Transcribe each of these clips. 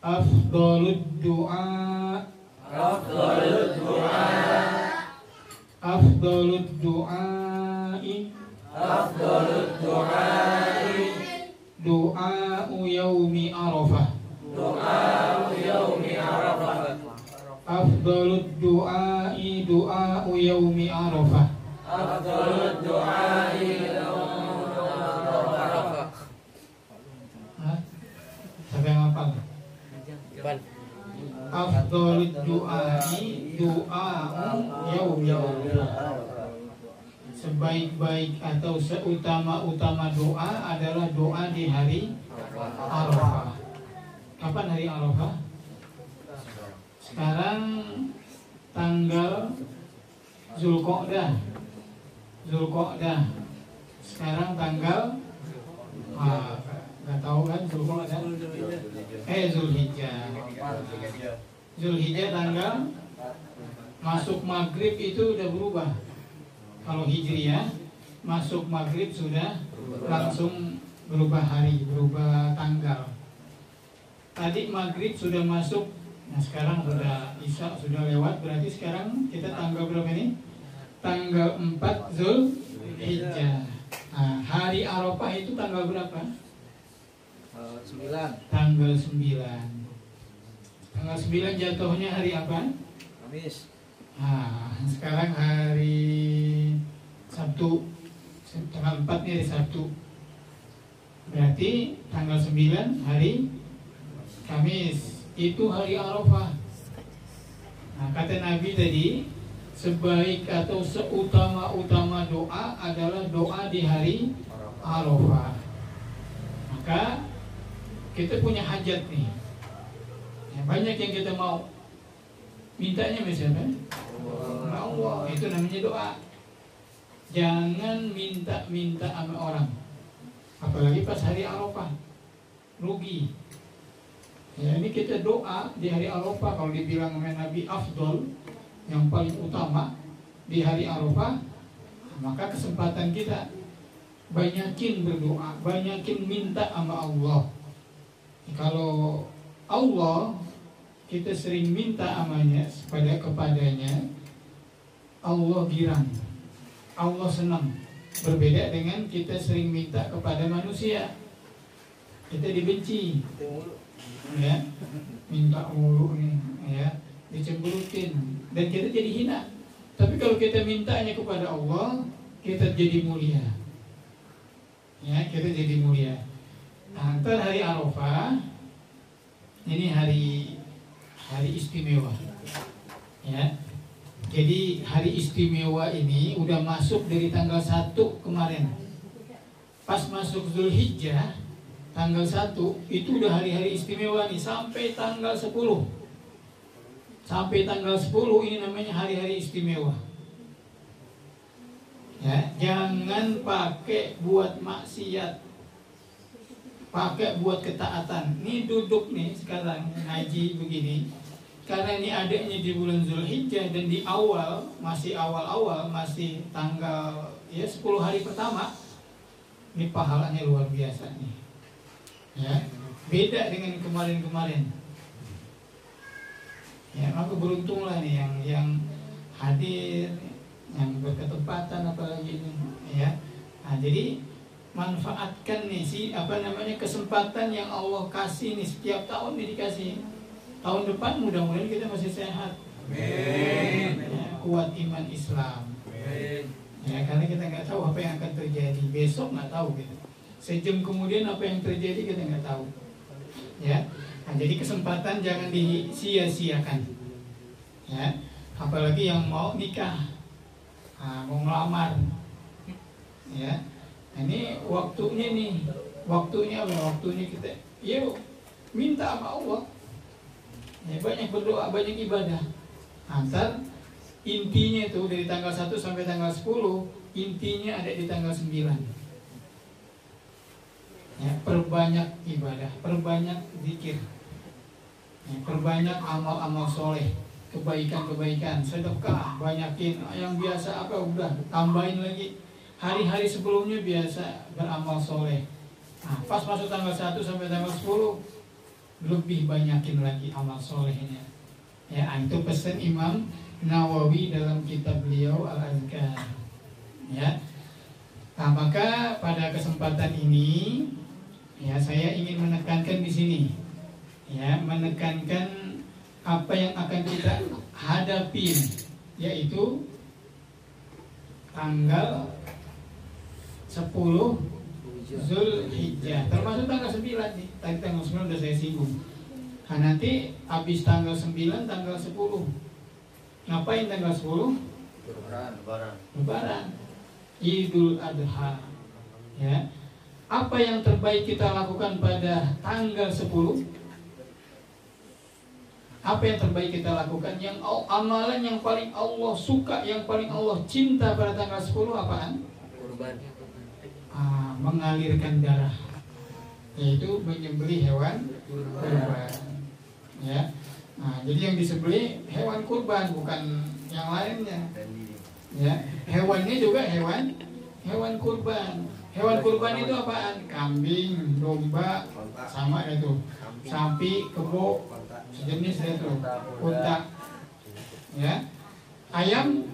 Afdhalud du'a. Afdhalud du'a. Afdhalud du'ai. Afdhalud du'ai. Du'a'u yaumi Arafah. Du'a'u yaumi Arafah. Afdhalud du'ai du'a'u yaumi Arafah. Afdhalud du'ai yaumi Arafah. Hah? Siapa yang hafal? Afdhalud du'ai du'a'u yaumi Arafah. Sebaik-baik atau seutama-utama doa adalah doa di hari Arafah. Kapan hari Arafah? Sekarang tanggal Zulqa'dah. Sekarang tanggal nggak tahu kan Zulqa'dah? Zulhijjah. Zulhijjah tanggal masuk maghrib itu udah berubah. Kalau Hijriyah masuk maghrib sudah langsung berubah hari, berubah tanggal. Tadi maghrib sudah masuk, nah sekarang sudah Isya sudah lewat, berarti sekarang kita tanggal berapa ini? Tanggal 4 Zulhijjah. Nah, hari Arafah itu tanggal berapa? 9. Tanggal 9. Tanggal 9 jatuhnya hari apa? Kamis. Nah, sekarang hari Sabtu, tanggal 4 ini hari Sabtu. Berarti tanggal 9 hari Kamis, itu hari Arafah. Nah, kata Nabi tadi, sebaik atau seutama-utama doa adalah doa di hari Arafah. Maka kita punya hajat nih. Ya, banyak yang kita mau. Mintanya misalnya Allah, itu namanya doa. Jangan minta-minta sama orang, apalagi pas hari Arafah, rugi. Ya, ini kita doa di hari Arafah. Kalau dibilang sama Nabi afdol, yang paling utama di hari Arafah, maka kesempatan kita banyakin berdoa, banyakin minta sama Allah. Kalau Allah kita sering minta amanya kepadanya, Allah girang, Allah senang. Berbeda dengan kita sering minta kepada manusia, kita dibenci, ya, minta mulu nih, ya, dicemburutin, dan kita jadi hina. Tapi kalau kita mintanya kepada Allah, kita jadi mulia, ya, kita jadi mulia. Nah, ntar hari Arafah ini hari istimewa, ya. Jadi hari istimewa ini udah masuk dari tanggal 1 kemarin. Pas masuk Zulhijjah tanggal 1 itu udah hari-hari istimewa nih sampai tanggal 10. Sampai tanggal 10 ini namanya hari-hari istimewa. Ya, jangan pakai buat maksiat, pakai buat ketaatan. Ini duduk nih sekarang ngaji begini, karena ini adanya di bulan Zulhijjah dan di awal, masih awal-awal, masih tanggal ya 10 hari pertama. Ini pahalanya luar biasa nih. Ya, beda dengan kemarin-kemarin. Ya, maka beruntunglah nih yang hadir, yang berketepatan apalagi ini, ya. Nah, jadi manfaatkan nih kesempatan yang Allah kasih nih, setiap tahun nih dikasih. Tahun depan mudah-mudahan kita masih sehat. Amin. Ya, kuat iman Islam. Amin. Ya, karena kita nggak tahu apa yang akan terjadi besok, nggak tahu gitu. Sejam kemudian apa yang terjadi kita nggak tahu. Ya, nah, jadi kesempatan jangan disia-siakan. Ya, apalagi yang mau nikah, mau ngelamar. Ya, nah, ini waktunya apa? Waktunya kita, yuk minta sama Allah. Ya, banyak berdoa, banyak ibadah. Antar intinya itu dari tanggal 1 sampai tanggal 10, intinya ada di tanggal 9. Ya, perbanyak ibadah, perbanyak zikir, ya, perbanyak amal-amal soleh, kebaikan-kebaikan, sedekah, banyakin. Yang biasa apa udah tambahin lagi. Hari-hari sebelumnya biasa beramal soleh. Nah, pas masuk tanggal 1 sampai tanggal 10, lebih banyakin lagi amal solehnya. Ya, itu pesan Imam Nawawi dalam kitab beliau Al-Azkar. Ya. Nah, maka pada kesempatan ini ya saya ingin menekankan di sini. Ya, menekankan apa yang akan kita hadapi, yaitu tanggal 10 Zulhijjah, termasuk tanggal 9 nih. Tadi tanggal 9 udah saya singgung. Nah, nanti habis tanggal 9, tanggal 10. Ngapain tanggal 10? Lebaran. Idul Adha. Ya. Apa yang terbaik kita lakukan pada tanggal 10? Apa yang terbaik kita lakukan? Yang amalan yang paling Allah suka, yang paling Allah cinta pada tanggal 10 apaan? Kurban. Mengalirkan darah, yaitu menyembelih hewan kurban. Ya. Nah, jadi yang disembelih hewan kurban, bukan yang lainnya. Ya, hewannya juga hewan kurban. Hewan kurban itu apaan? Kambing, domba, sama itu. Sapi, kebo, sejenis itu. Unta. Ya. Ayam,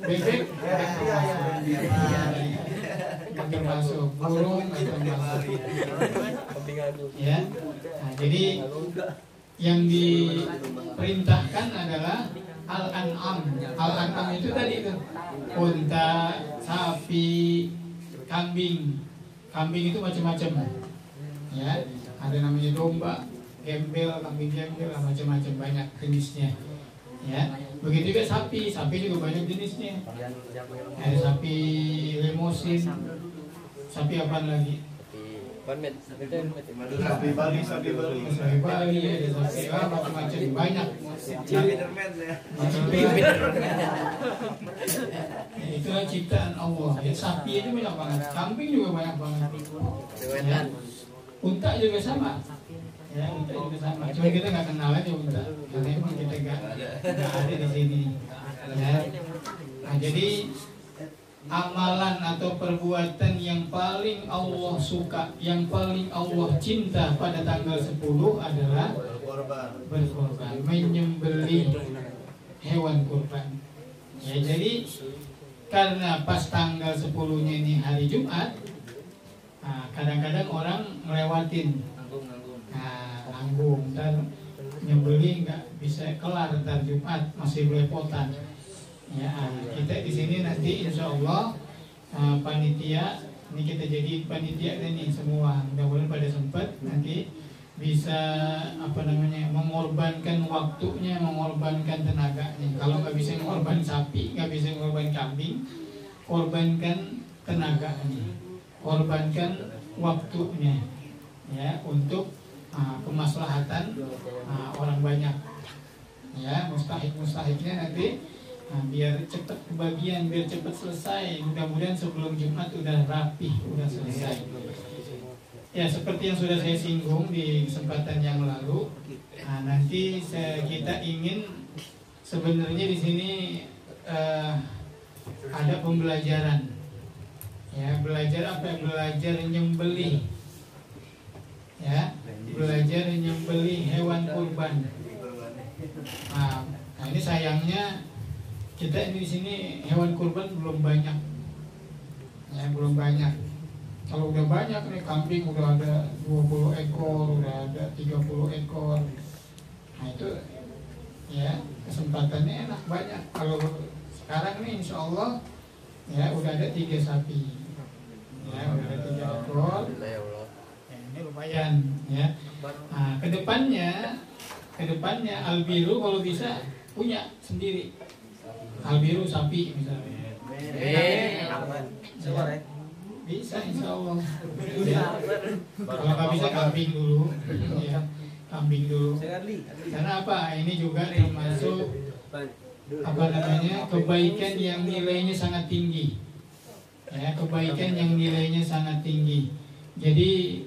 bebek, termasuk burung, termasuk. Ya. Nah, jadi yang diperintahkan adalah al-an'am. Al-an'am itu tadi itu unta, sapi, kambing. Kambing itu macam-macam. Ya, ada namanya domba, gembel, kambing gembel, macam-macam, banyak jenisnya. Ya, begitu juga sapi. Sapi juga banyak jenisnya. Ada sapi lemosin, sapi apa lagi? Sapi Bali, Sapi Bali, ada sapi macam-macam, banyak. Itulah ciptaan Allah. Ya, sapi itu banyak banget, kambing juga banyak banget. Ya. Unta juga sama. Ya, unta juga sama. Cuma kita nggak kenal aja unta, karena emang kita nggak ada di sini. Ya. Nah, jadi amalan atau perbuatan yang paling Allah suka, yang paling Allah cinta pada tanggal 10 adalah berkorban, menyembelih hewan kurban. Ya, jadi karena pas tanggal 10-nya ini hari Jumat, nah, kadang-kadang orang melewatin, nanggung, dan nyembelih nggak bisa kelar, ntar Jumat masih belepotan. Ya, kita di sini nanti insya Allah panitia ini kita jadi panitia ini semua, mudah-mudahan pada sempat nanti bisa mengorbankan waktunya, mengorbankan tenaganya. Kalau nggak bisa mengorbankan sapi, nggak bisa mengorbankan kambing, korbankan tenaganya, korbankan waktunya, ya, untuk kemaslahatan orang banyak. Ya, mustahiknya nanti. Nah, biar cepat kebagian, biar cepat selesai. Mudah-mudahan sebelum Jumat udah rapih, udah selesai. Ya, seperti yang sudah saya singgung di kesempatan yang lalu. Nah, nanti kita ingin sebenarnya di sini ada pembelajaran. Ya, belajar apa? Belajar nyembelih. Ya, belajar nyembelih hewan kurban. Nah, ini sayangnya kita ini di sini hewan kurban belum banyak, ya, belum banyak. Kalau udah banyak nih, kambing udah ada 20 ekor, udah ada 30 ekor. Nah itu, ya, kesempatannya enak banyak. Kalau sekarang nih insya Allah, ya, udah ada 3 sapi, ya, udah ada 3 ekor. Ya, ini lumayan, ya. Nah, kedepannya Albiru kalau bisa punya sendiri. Albiru sapi misalnya. Bisa insya Allah. Ya. Kalau nggak bisa kambing dulu, ya, kambing dulu. Karena apa? Ini juga termasuk kebaikan yang nilainya sangat tinggi. Ya, kebaikan yang nilainya sangat tinggi. Jadi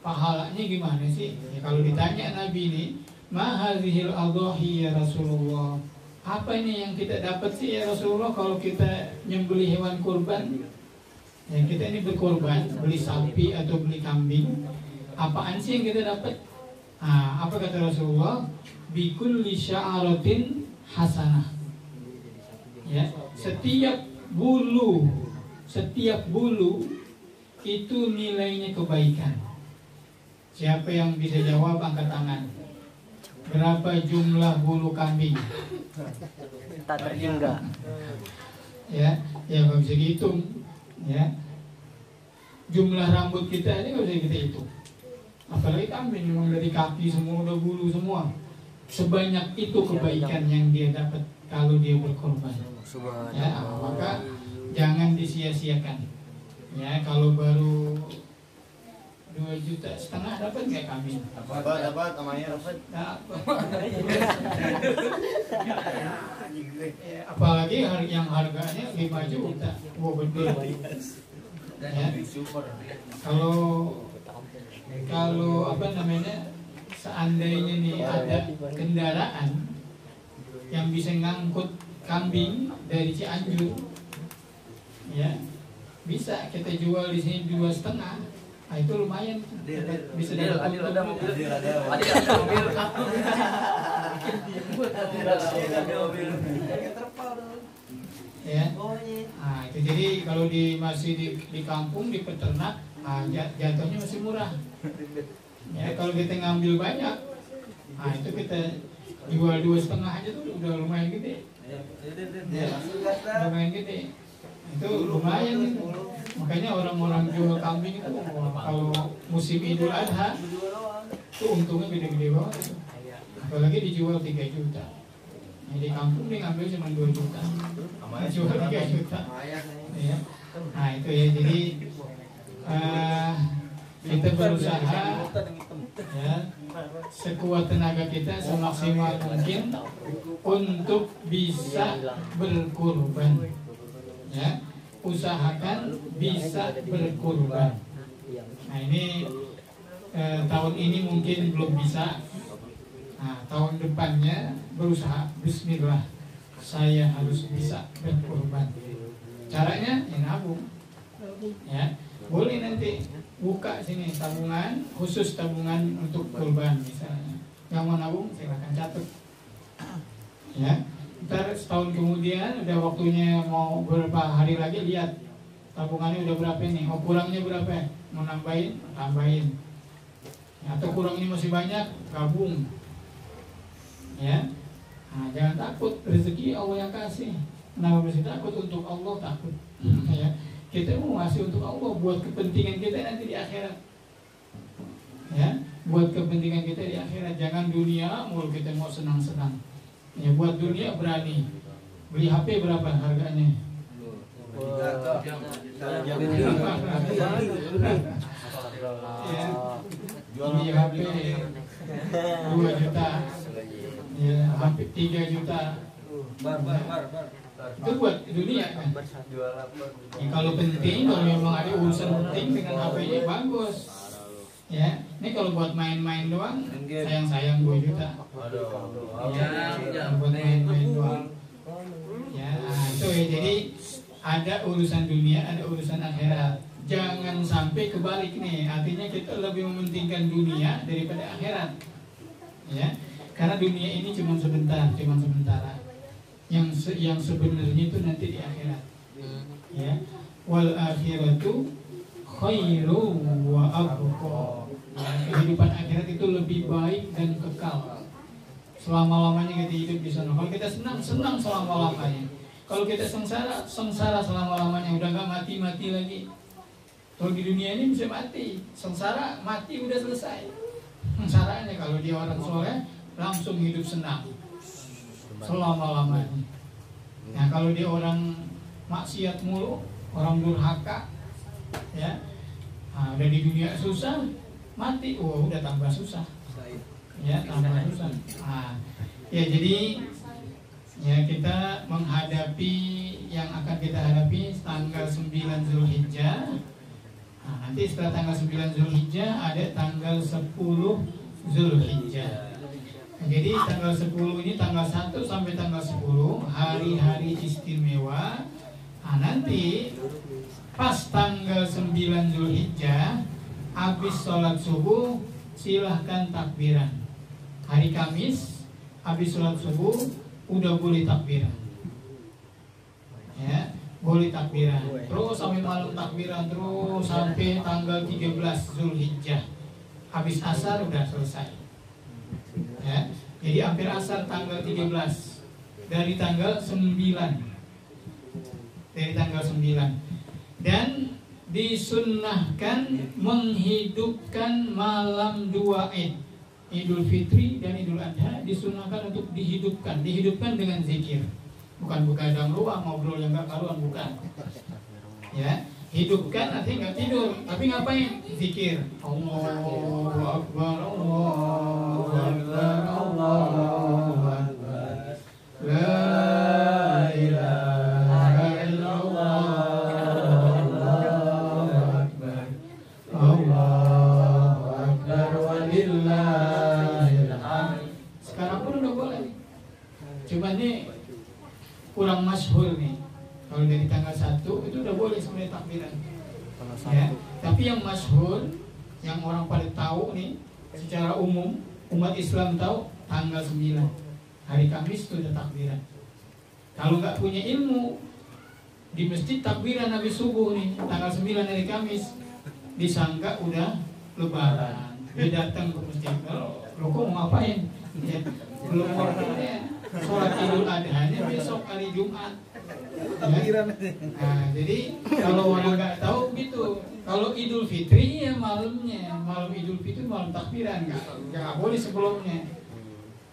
pahalanya gimana sih? Ya, kalau ditanya Nabi ini, ma hadhil adhahi ya Rasulullah. Apa ini yang kita dapat sih ya Rasulullah kalau kita nyembelih hewan kurban? Ya, kita ini berkorban, beli sapi atau beli kambing. Apaan sih yang kita dapat? Apa kata Rasulullah? Bikulli sya'aratin hasanah. Ya, setiap bulu itu nilainya kebaikan. Siapa yang bisa jawab angkat tangan. Berapa jumlah bulu kambing? Tak terhingga. Ya nggak bisa dihitung. Ya, jumlah rambut kita ini nggak bisa kita hitung. Apalagi kambing memang dari kaki semua udah bulu semua. Sebanyak itu kebaikan yang dia dapat kalau dia berkorban. Ya, maka jangan disia-siakan. Ya, kalau baru 2,5 juta dapat nggak kambing? Dapat, namanya dapat. Ya, apalagi yang harganya 5 juta. Wah, betul. Ya. Kalau apa namanya, seandainya nih ada kendaraan yang bisa ngangkut kambing dari Cianjur, ya bisa kita jual di sini 2,5. Itu lumayan, bisa dapat untung. Ya, itu jadi kalau masih di kampung, di peternak, jatuhnya masih murah. Ya, kalau kita ngambil banyak, itu kita jual 2,5 aja tuh udah lumayan gede. Ya, lumayan gede. Itu lumayan itu. Makanya orang-orang jual kambing itu kalau musim Idul Adha itu untungnya gede-gede banget itu. Apalagi dijual 3 juta. Nah, di kampung dia ngambil cuma 2 juta. Jual 3 juta. Ya. Nah, itu ya, jadi kita berusaha ya, sekuat tenaga kita, semaksimal mungkin untuk bisa berkurban. Ya, usahakan bisa berkurban. Nah, ini tahun ini mungkin belum bisa. Nah, tahun depannya berusaha, bismillah, saya harus bisa berkurban. Caranya ya nabung. Ya, boleh nanti buka sini tabungan, khusus tabungan untuk kurban misalnya. Yang mau nabung silakan catat. Ya. Ntar setahun kemudian udah waktunya mau beberapa hari lagi, lihat tabungannya udah berapa nih, kurangnya berapa, mau tambahin ya, atau kurangnya masih banyak, gabung ya. Nah, jangan takut, rezeki Allah yang kasih. Kenapa mesti takut? Untuk Allah takut. Ya, kita mau ngasih untuk Allah buat kepentingan kita nanti di akhirat. Ya, buat kepentingan kita di akhirat. Jangan dunia mulu kita mau senang-senang. Ya, buat dunia berani. Beli HP berapa harganya? Ya, beli HP 2 juta. Ya, hampir 3 juta. Itu buat dunia kan? Ya, kalau penting, kalau memang ada urusan penting dengan HP-nya, bagus. Ya, ini kalau buat main-main doang, sayang-sayang 2 juta. Ya, buat main-main doang. Ya, itu ya. Jadi ada urusan dunia, ada urusan akhirat. Jangan sampai kebalik nih. Artinya kita lebih mementingkan dunia daripada akhirat. Ya, karena dunia ini cuma sementara. Yang sebenarnya itu nanti di akhirat. Ya, wal akhiratu khairu wa abqa. Ya, kehidupan akhirat itu lebih baik dan kekal. Selama-lamanya kita hidup di sana. Kalau kita senang selama-lamanya. Kalau kita sengsara selama-lamanya, udah gak mati-mati lagi. Kalau di dunia ini bisa mati, sengsara mati udah selesai. Sengsaranya kalau dia orang soleh langsung hidup senang selama-lamanya. Nah, kalau dia orang maksiat mulu, orang durhaka, ya, nah, udah di dunia susah, mati, udah tambah susah, ya, tambah susah. Nah, ya, jadi ya, kita menghadapi yang akan kita hadapi tanggal 9 Zulhijjah. Nah, nanti setelah tanggal 9 Zulhijjah ada tanggal 10 Zulhijjah. Nah, jadi tanggal 10 ini, tanggal 1 sampai tanggal 10 hari-hari istimewa. Nah, nanti pas tanggal 9 Zulhijjah habis sholat subuh silahkan takbiran. Hari Kamis habis sholat subuh udah boleh takbiran. Ya, boleh takbiran. Terus sampai malam takbiran terus sampai tanggal 13 Zulhijjah. Habis asar udah selesai. Ya, jadi hampir asar tanggal 13 dari tanggal 9. Dari tanggal 9. Dan disunnahkan menghidupkan malam 2 Id, Idul Fitri dan Idul Adha, disunnahkan untuk dihidupkan dengan zikir, bukan begadang luang ngobrol yang gak karuan, bukan. Ya, hidupkan artinya nggak tidur, tapi ngapain? Zikir. Allahu Akbar, Allahu Akbar, Allahu Akbar, la ilaha illallah. Sekarang pun udah boleh. Cuma nih kurang masyhur nih. Kalau dari tanggal 1 itu udah boleh sebenarnya takbiran. Ya. Tapi yang masyhur, yang orang pada tahu nih, secara umum umat Islam tahu tanggal 9 hari Kamis itu udah takbiran. Kalau nggak punya ilmu, di masjid takbiran habis subuh nih tanggal 9 hari Kamis, disangka udah Lebaran. Dia datang ke masjid, lo kok mau ngapain? Ya, belum waktunya. Sholat Idul Adha-nya besok hari Jumat. Ya. Nah, jadi kalau orang nggak tahu gitu. Kalau Idul Fitri ya malamnya, malam Idul Fitri malam takbiran, nggak boleh sebelumnya.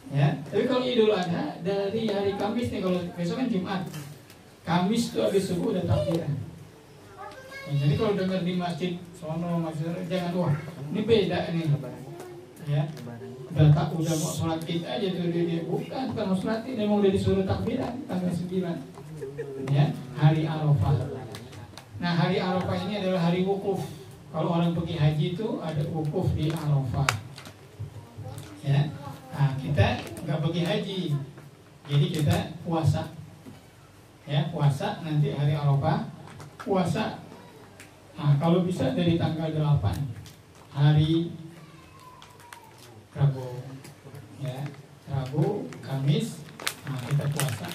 Ya, tapi kalau Idul Adha dari hari Kamis nih, kalau besok kan Jumat, Kamis tuh habis subuh udah takbiran. Ya, jadi kalau dengar di masjid sono masjid jangan wah ini beda nih. Ya. Udah mau sholat Id aja tuh dia bukan mau sholat Id, memang udah disuruh takbiran tanggal 9. Ya, hari Arafah. Nah, hari Arafah ini adalah hari wukuf. Kalau orang pergi haji itu ada wukuf di Arafah. Ya. Nah, kita nggak pergi haji. Jadi kita puasa. Ya, puasa nanti hari Arafah. Puasa. Nah, kalau bisa dari tanggal 8 hari Rabu, ya, Rabu, Kamis, nah kita puasa,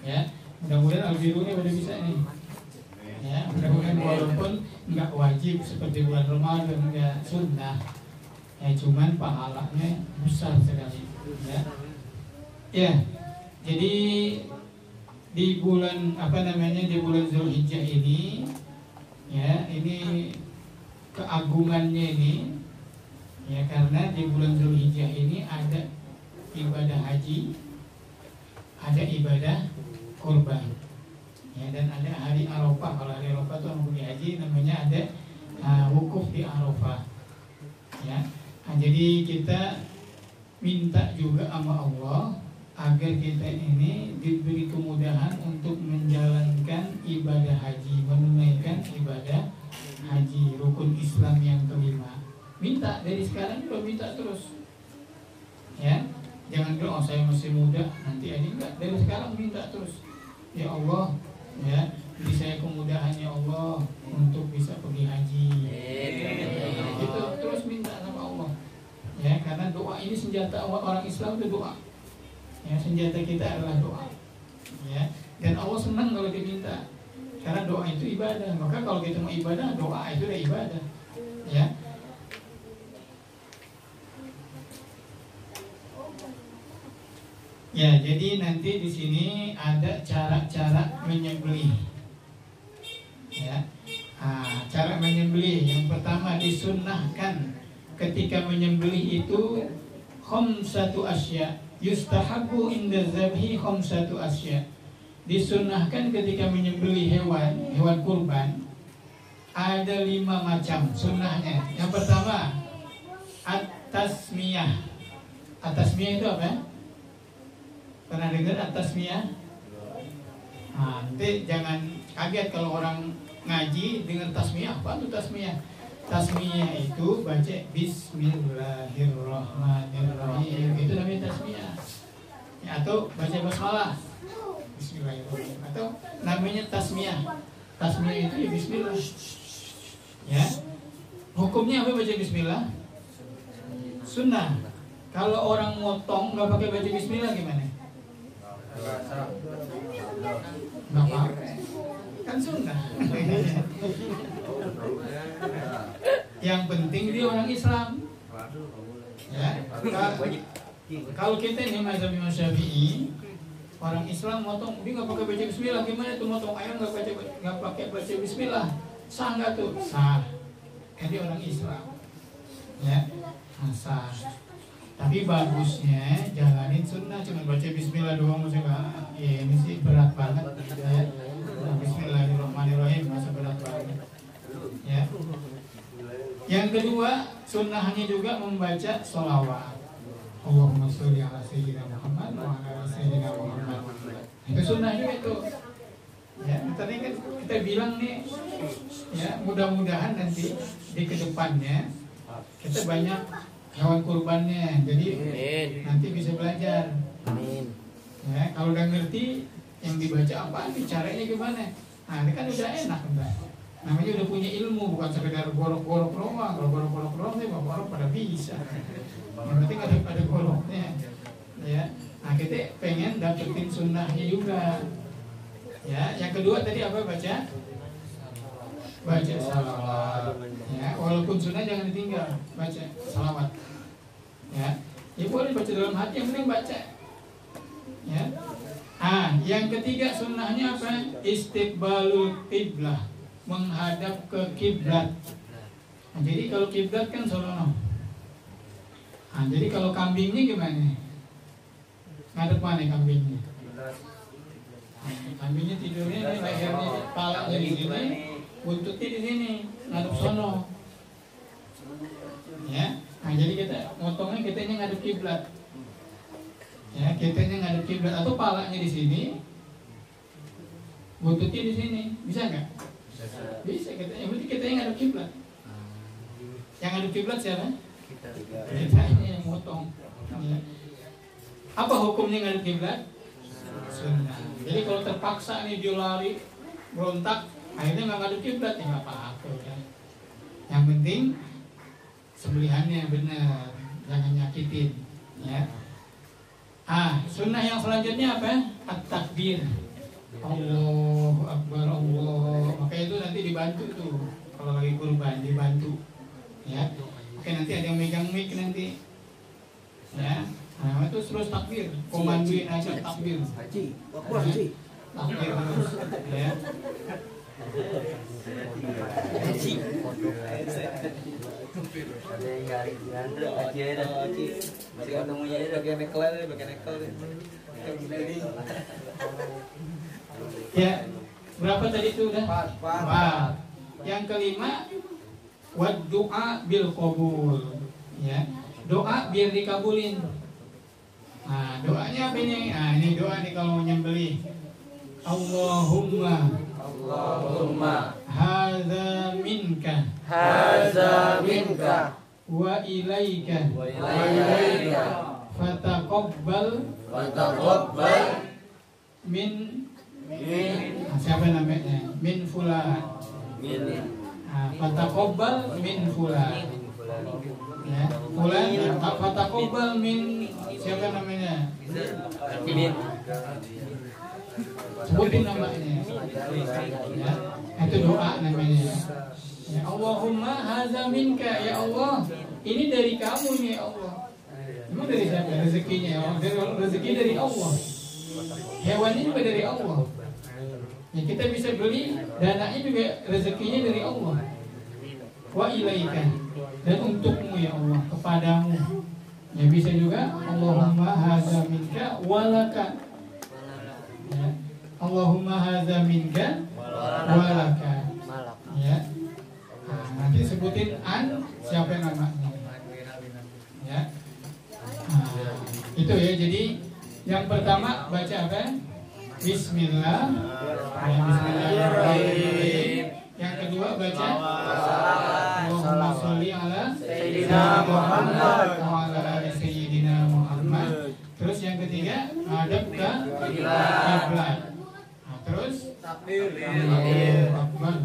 ya. Mudah-mudahan Albirunya udah bisa nih, ya. Mudah-mudahan walaupun nggak wajib seperti bulan Ramadan, nggak sunnah, ya, cuman pahalanya besar sekali, ya. Ya, jadi di bulan di bulan Zulhijjah ini, ya, ini keagungannya ini. Ya, karena di bulan Zulhijjah ini ada ibadah haji, ada ibadah kurban, ya, dan ada hari Arafah. Kalau hari Arafah itu orang pergi haji namanya ada wukuf di Arafah. Ya, nah, jadi kita minta juga sama Allah agar kita ini diberi kemudahan untuk menjalankan ibadah haji, menunaikan ibadah haji, rukun Islam yang kelima. Minta dari sekarang juga minta terus, ya, jangan bilang oh saya masih muda nanti aja, enggak, dari sekarang minta terus, ya Allah, ya, beri saya kemudahan ya Allah untuk bisa pergi haji, itu terus minta sama Allah, ya, karena doa ini senjata orang Islam itu doa, ya, senjata kita adalah doa, ya, dan Allah senang kalau diminta, karena doa itu ibadah, maka kalau kita mau ibadah doa itu udah ibadah, ya. Ya, jadi nanti di sini ada cara-cara menyembelih. Ya, cara menyembelih yang pertama disunnahkan ketika menyembelih itu khamsatu asya. Yustahabu inda zabhi khamsatu asya. Disunnahkan ketika menyembelih hewan kurban ada 5 macam sunnahnya. Yang pertama at-tasmiyah. At-tasmiyah itu apa? Pernah dengar at-tasmiyah? Nah, nanti jangan kaget kalau orang ngaji dengar tasmiyah. Apa itu tasmiyah? Tasmiyah itu baca Bismillahirrahmanirrahim. Itu namanya tasmiyah. Ya, atau baca basmalah. Bismillahirrahmanirrahim. Atau namanya tasmiyah. Tasmiyah itu ya bismillah. Ya. Hukumnya apa baca bismillah? Sunnah. Kalau orang motong nggak pakai baca bismillah gimana? Nggak pakai. Kan sunnah. Yang penting dia orang Islam. Ya. Kalau kita ini mazhab Imam Syafi'i, orang Islam motong dia nggak pakai baca bismillah, gimana tuh motong ayam nggak pakai baca bismillah? Sah nggak tuh? Sah. Kan dia orang Islam. Ya, sah. Tapi bagusnya jalanin sunnah, cuma baca bismillah doang maksudnya. Ya ini sih berat banget. Ya. Bismillahirrahmanirrahim masa berat banget. Ya. Yang kedua, sunnahnya juga membaca sholawat. Allahumma sholli ala sayyidina Muhammad wa ala sayyidina Muhammad. Itu sunnah juga itu. Ya, tadi kan kita bilang nih, ya mudah-mudahan nanti di kedepannya kita banyak hewan kurbannya, jadi nanti bisa belajar. Amin. Ya, kalau udah ngerti yang dibaca apa, caranya gimana? Nah, ini kan udah enak, enggak? Namanya udah punya ilmu, bukan sekedar gorok-gorok doang. Kalau gorok-gorok doang sih, gorok pada bisa. Yang penting ada goroknya. Ya, nah kita pengen dapetin sunnahnya juga. Ya, yang kedua tadi apa baca? Baca salawat. Ya, walaupun sunnah jangan ditinggal, baca salawat. Ya, ya boleh baca dalam hati, yang penting baca. Ya. Yang ketiga sunnahnya apa? Istiqbalul qiblah, menghadap ke kiblat. Nah, jadi kalau kiblat kan solono. Nah, jadi kalau kambingnya gimana? Ngadep mana kambingnya? Kambingnya tidurnya ini lehernya, palanya di sini, buntutnya di sini, ngadep sono. Ya, nah jadi kita motongnya kitanya ngadep kiblat. Ya, kitanya ngadep kiblat atau palanya di sini, buntutnya di sini, bisa nggak? Bisa. Kita, yang penting kitanya ngadep kiblat. Yang ngadep kiblat siapa? Kita ini yang motong. Ya. Apa hukumnya ngadep kiblat? Sunnah. Jadi kalau terpaksa nih dia lari, berontak, akhirnya nggak ngadep kiblat, ya nggak apa-apa ya. Yang penting sembelihannya benar, jangan nyakitin. Ya. Sunnah yang selanjutnya apa? At-takbir. Allahu Akbar, Allah. Maka itu nanti dibantu tuh. Kalau lagi kurban dibantu. Ya. Oke, nanti ada yang megang mic nanti. Ya. Nah, itu terus takbir, komanduin aja takbir. Haji, haji. Takbir terus, ya. Haji. Ada yang garis ngandrek aja dah. Mari ketemunya ini bagian nekel. Ya, berapa tadi itu udah? 4. Yang kelima, wad doa bil qabul. Ya, doa biar dikabulin. Nah, doanya apa ini? Nah, ini doa nih kalau nyembelih. Allahumma hadza minka wa ilaika fataqabbal min siapa namanya? Min fulan. Fataqabbal min fulan. Ya, fulan fataqabbal min siapa namanya? Sebutin namanya. Ya, itu doa namanya. Ya Allahumma hadza minka, ya Allah, ini dari kamu nih ya Allah. Emang dari siapa rezekinya ya Allah? Rezeki dari Allah. Hewan ini juga dari Allah. Ya, kita bisa beli, dananya juga rezekinya dari Allah. Wa ilaika, dan untukmu ya Allah, kepadamu. Ya bisa juga Allahumma hadza minka walaka. Ya. Allahumma hadza minka walaka. Ya. Nah, nanti sebutin siapa namanya. Ya. Nah, itu ya, jadi yang pertama baca apa? Bismillah. Ya, Bismillahirrahmanirrahim. Yang kedua baca Allahumma sholli ala sayyidina Muhammad wa ala ali sayyidina Muhammad. Terus yang ketiga ngadep ke kiblat. Nah, terus takbir. Akbar.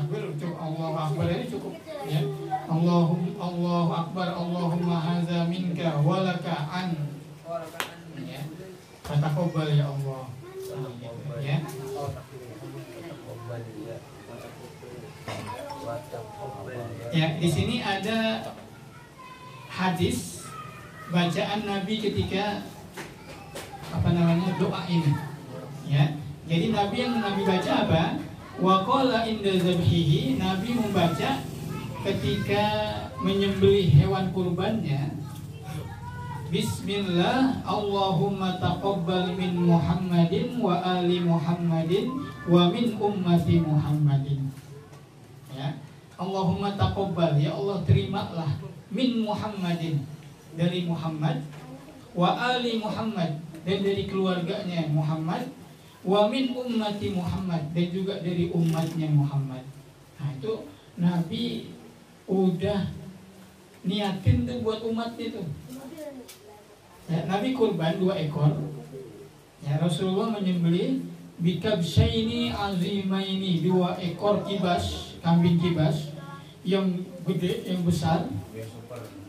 takbir cukup, Allahu Akbar ini cukup ya. Allahu Akbar, Allahumma haza minka walaka an ya. Fataqabbal ya Allah. Nah, gitu, ya. Ya, di sini ada hadis bacaan Nabi ketika doa ini. Ya. Jadi Nabi yang Nabi baca apa? Wa qala inda zabhihi, Nabi membaca ketika menyembelih hewan kurbannya, Bismillah, Allahumma taqabbal min Muhammadin wa ali Muhammadin wa min ummati Muhammadin. Ya. Allahumma taqabbal, ya Allah terimalah, min Muhammadin, dari Muhammad, wa ali Muhammad, dan dari keluarganya Muhammad, wa min ummati Muhammad, dan juga dari umatnya Muhammad. Nah itu Nabi udah niatin tuh buat umatnya tuh. Ya, Nabi kurban 2 ekor. Ya, Rasulullah menyembelih bikabsyaini azimaini, 2 ekor kibas, kambing kibas yang gede, yang besar.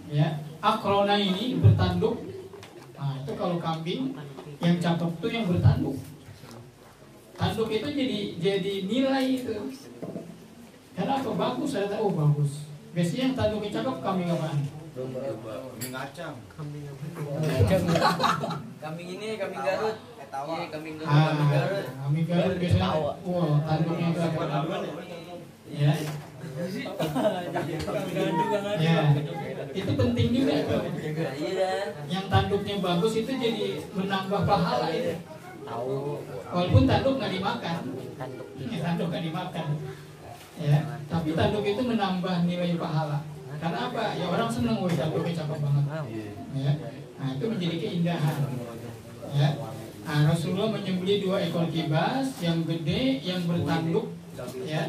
Ya, akrona ini bertanduk. Nah, itu kalau kambing yang cakep tuh yang bertanduk. Tanduk itu jadi nilai itu. Karena apa? Bagus, saya tahu bagus. Biasanya yang tanduknya cakep kambing apaan? Kambing kacang. Kambing ini kambing Garut. Iya, kambing Garut. Kambing Garut biasanya tanduknya itu ya. Ya, itu penting juga tuh. Yang tanduknya bagus itu jadi menambah pahala itu. Walaupun tanduk nggak dimakan, tanduk nggak dimakan, ya. Tapi tanduk itu menambah nilai pahala. Karena apa? Ya orang seneng, wih tanduknya cakep banget. Ya. Nah itu menjadi keindahan. Ya. Nah, Rasulullah menyembelih 2 ekor kibas yang gede, yang bertanduk. Ya.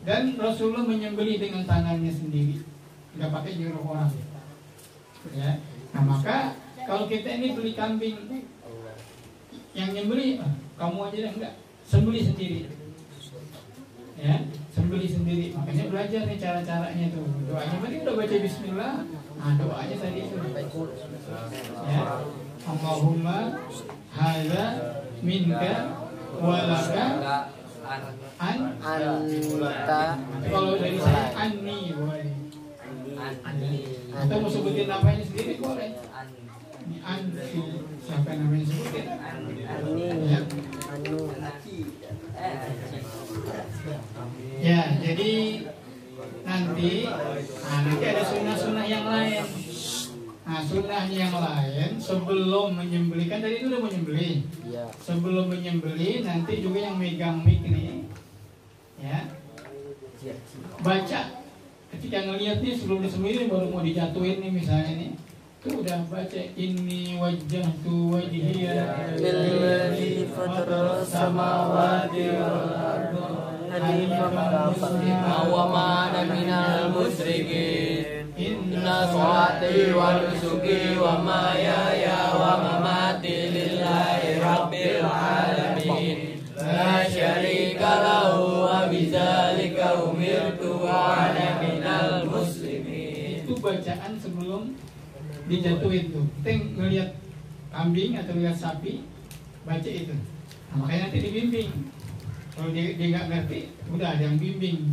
Dan Rasulullah menyembelih dengan tangannya sendiri, nggak pakai nyuruh orang. Ya. Nah maka kalau kita ini beli kambing, yang nyembelih kamu aja deh, enggak, sembelih sendiri. Ya, sembelih sendiri. Makanya belajar nih cara-caranya tuh. Doanya tadi udah baca Bismillah. Nah doanya tadi itu. Ya, Allahumma hadza minka walaka an Anta. Kalau dari saya anni boleh. Atau mau sebutin namanya sendiri boleh. Ini an, siapa yang namanya sebutin? Ya. Ya, jadi nanti ada sunnah-sunnah yang lain. Nah, sunnahnya yang lain sebelum menyembelih, kan tadi itu udah menyembelih. Sebelum menyembelih nanti juga yang megang mic nih, ya, baca ketika ngelihat nih sebelum disembelih baru mau dijatuhin nih misalnya nih. Itu udah baca inni wajjahtu wajhiya lilladzi fatara samawati wal arda hanifan muslima wa ma ana minal musyrikin inna sholati wa nusuki wa mahyaya wa mamati lillahi rabbil alamin la syarika lahu wa bidzalika umirtu wa ana minal muslimin. Itu bacaan sebelum dijatuhin tuh. Kita ngelihat kambing atau lihat sapi, baca itu. Nah, makanya nanti dibimbing. Kalau dia nggak ngerti, udah ada yang bimbing.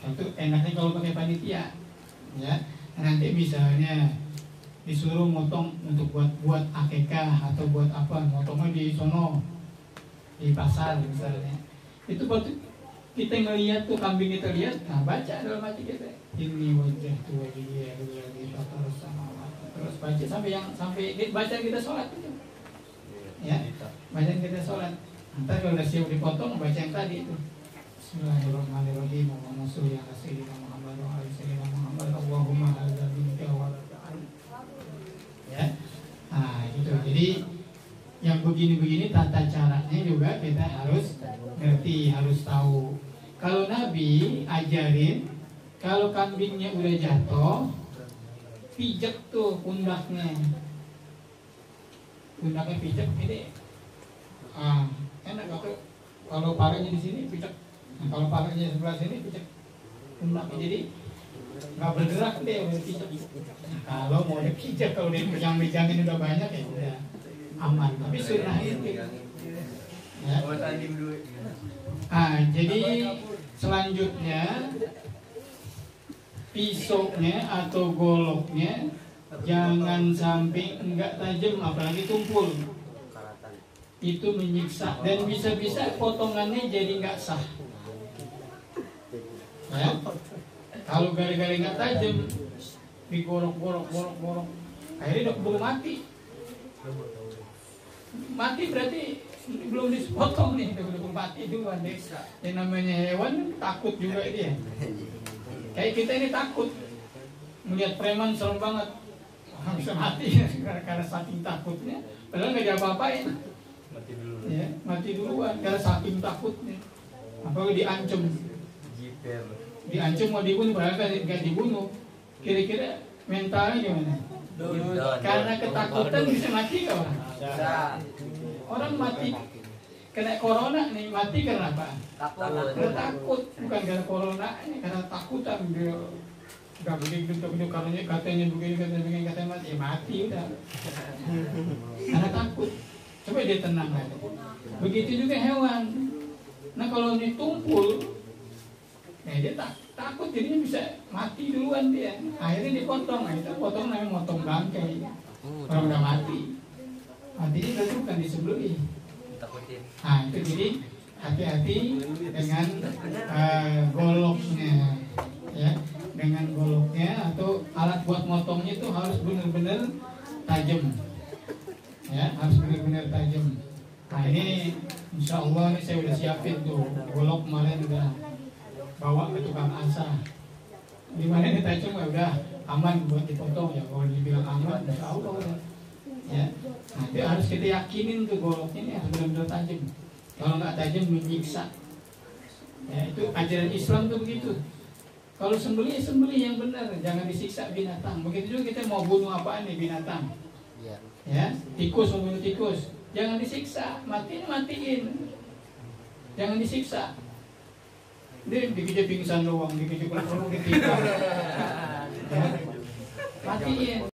Itu enaknya kalau pakai panitia, ya. Nanti misalnya disuruh motong untuk buat akikah atau buat apa, motongnya di sono, di pasar misalnya. Itu waktu kita ngelihat tuh kambing kita lihat, nah baca dalam hati kita. Ini wajah tua dia lagi terus sama. Terus baca sampai baca kita sholat itu, ya, baca kita sholat. Ntar kalau udah siap dipotong baca yang tadi itu. Bismillahirrahmanirrahim. Allahumma sholli ala sayyidina Muhammad wa ala sayyidina Muhammad. Allahumma hadza minka wa laka. Ya, nah gitu. Jadi yang begini-begini tata caranya juga kita harus ngerti, harus tahu. Kalau Nabi ajarin, kalau kambingnya udah jatuh, pijak tuh pundaknya pijak ini, enak kalau parahnya di sini pijak Nah, kalau palanya sebelah sini pijak pundaknya, jadi nggak bergerak deh udah pijak. Nah, kalau mau dipijak, kalau dipejang-pejangin udah banyak ya udah aman. Tapi sunnah itu. Ya. Jadi selanjutnya pisaunya atau goloknya jangan sampai enggak tajam, apalagi tumpul. Itu menyiksa dan bisa-bisa potongannya jadi enggak sah. Ya. Kalau gara-gara enggak tajam, digorok-gorok, akhirnya udah keburu mati. Mati berarti belum dipotong nih, udah mati duluan deh. Yang namanya hewan takut juga dia. Kayak kita ini takut melihat preman serem banget, bisa mati karena saking takutnya. Padahal nggak diapa-apain, ya, mati duluan karena saking takutnya. Apalagi diancam mau dibunuh, padahal nggak dibunuh. Kira-kira mentalnya gimana? Karena ketakutan bisa mati nggak orang? Orang mati kena corona nih, mati karena apa? Karena takut, bukan karena corona, karena takutan. Dia nggak begini, katanya begini, katanya mati, ya mati udah. Karena takut. Coba dia tenang aja. Begitu juga hewan. Nah kalau ditumpul, dia takut, jadinya bisa mati duluan dia. Akhirnya dipotong, itu potong namanya motong bangkai. Orang udah mati. Matinya berarti bukan disembelih. Nah itu jadi hati-hati dengan goloknya, ya, dengan goloknya atau alat buat motongnya itu harus benar-benar tajam, ya, harus benar-benar tajam. Nah ini insya Allah ini saya udah siapin tuh golok, kemarin udah bawa ke tukang asah. Dimana ini tajam ya udah aman buat dipotong ya, kalau dibilang aman insya Allah udah. Ya, nah itu harus kita yakinin tuh goloknya ini harus benar-benar tajam. Kalau nggak tajam menyiksa. Ya, itu ajaran Islam tuh begitu. Kalau sembelih yang benar, jangan disiksa binatang. Begitu juga kita mau bunuh apaan nih binatang. Ya, tikus mau bunuh tikus, jangan disiksa, matiin. Jangan disiksa. Dia dikejar pingsan doang, dikejar kurang ditinggal. Ya, matiin.